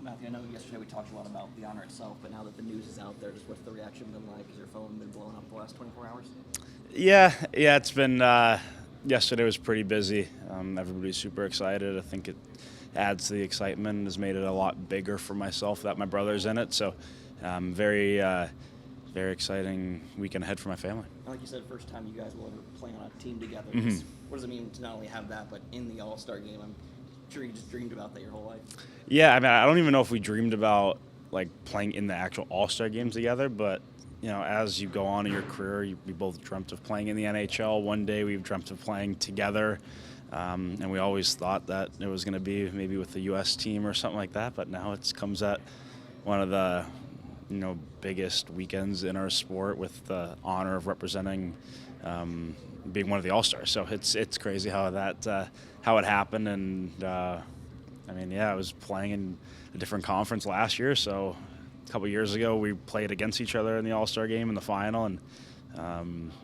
Matthew, I know yesterday we talked a lot about the honor itself, but now that the news is out there, just what's the reaction been like? Has your phone been blowing up the last 24 hours? Yeah, it's been, yesterday was pretty busy. Everybody's super excited. I think it adds to the excitement and has made it a lot bigger for myself that my brother's in it. So very exciting weekend ahead for my family. Like you said, first time you guys will ever play on a team together. Mm-hmm. What does it mean to not only have that, but in the All-Star Game? I'm sure you just dreamed about that your whole life. Yeah, I mean, I don't even know if we dreamed about like playing in the actual All-Star Game together, but as you go on in your career, we both dreamt of playing in the NHL. One day we've dreamt of playing together, and we always thought that it was going to be maybe with the U.S. team or something like that, but now it comes at one of the biggest weekends in our sport with the honor of representing being one of the All-Stars. So it's crazy how it happened, and I was playing in a different conference last year, so a couple years ago we played against each other in the All-Star Game in the final, and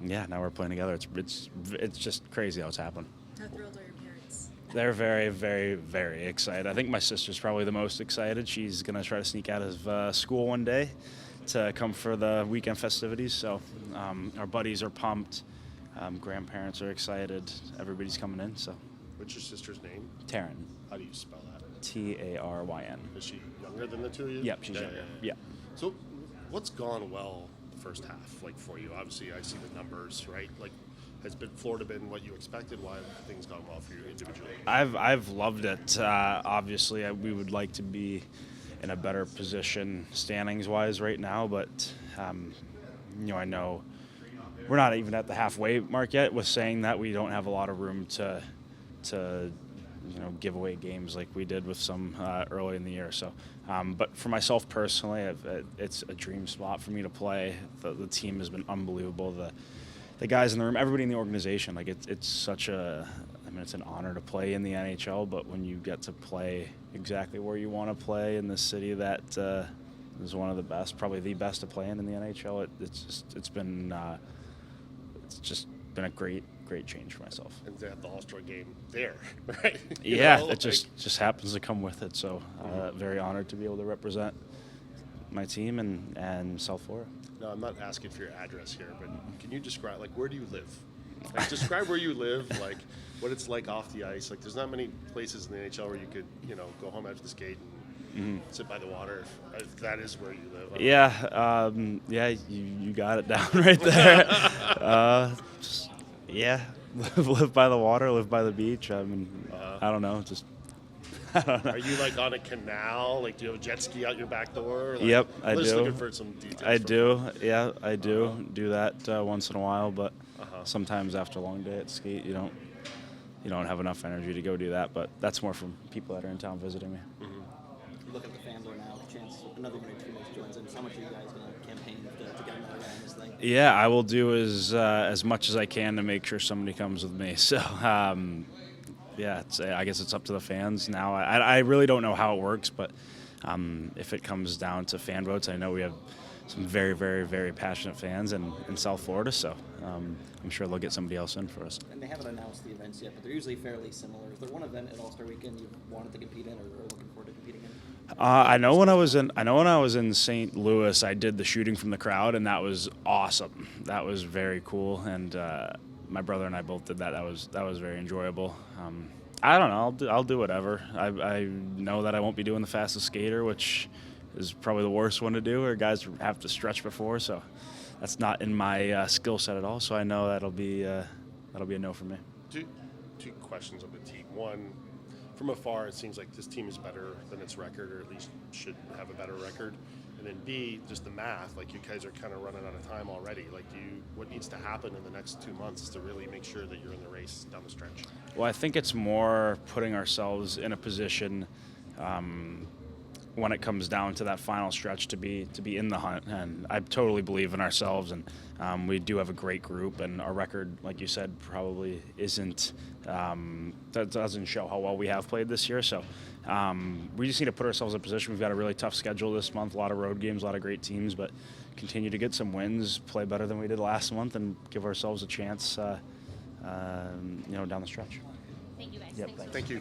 now we're playing together. It's just crazy how it's happened. How thrilled are your parents? They're very, very, very excited. I think my sister's probably the most excited. She's going to try to sneak out of school one day to come for the weekend festivities. So our buddies are pumped. Grandparents are excited. Everybody's coming in. So. What's your sister's name? Taryn. How do you spell that? Taryn. Is she younger than the two of you? Yep, she's younger. Yeah. So what's gone well the first half, for you? Obviously, I see the numbers, right? Has Florida been what you expected? Why have things gone well for you individually? I've loved it. Obviously, we would like to be in a better position standings-wise right now, but I know we're not even at the halfway mark yet with saying that we don't have a lot of room to give away games like we did with some early in the year. So, but for myself personally, it's a dream spot for me to play. The team has been unbelievable. The guys in the room, everybody in the organization, it's such it's an honor to play in the NHL, but when you get to play exactly where you want to play in this city that is one of the best, probably the best to play in the NHL, it's just been a great change for myself. And to have the All-Star Game there, right? It just happens to come with it. So very honored to be able to represent my team and South Florida. No, I'm not asking for your address here, but can you describe, where do you live? Describe where you live, what it's like off the ice. There's not many places in the NHL where you could, go home after the skate and sit by the water if that is where you live. You got it down right there. Live by the water, live by the beach. I don't know, I don't know. Are you on a canal? Do you have a jet ski out your back door? Yep, I do. I'm just looking for some details. I do. Yeah, I do do that once in a while, but sometimes after a long day at skate, you don't have enough energy to go do that. But that's more from people that are in town visiting me. You look at the fans right now, chance another one or two months joins in. So how much are you guys going to campaign to get another guy in this thing? Yeah, I will do as much as I can to make sure somebody comes with me. So. I guess it's up to the fans now. I really don't know how it works, but if it comes down to fan votes, I know we have some very, very, very passionate fans in South Florida, so I'm sure they'll get somebody else in for us. And they haven't announced the events yet, but they're usually fairly similar. Is there one event at All-Star Weekend you wanted to compete in or are looking forward to competing in? I know when I was in St. Louis, I did the shooting from the crowd, and that was awesome. That was very cool, and my brother and I both did that. That was very enjoyable. I don't know. I'll do whatever. I know that I won't be doing the fastest skater, which is probably the worst one to do, or guys have to stretch before. So that's not in my skill set at all. So I know that'll be a no for me. Two questions on the team. One, from afar, it seems like this team is better than its record, or at least should have a better record. And then B, just the math, you guys are kind of running out of time already. What needs to happen in the next 2 months to really make sure that you're in the race down the stretch? Well, I think it's more putting ourselves in a position when it comes down to that final stretch to be in the hunt. And I totally believe in ourselves, and we do have a great group, and our record, like you said, probably isn't that doesn't show how well we have played this year. So we just need to put ourselves in a position. We've got a really tough schedule this month, a lot of road games, a lot of great teams, but continue to get some wins, play better than we did last month, and give ourselves a chance down the stretch. Thank you guys. Yep. Thanks so much. Thank you.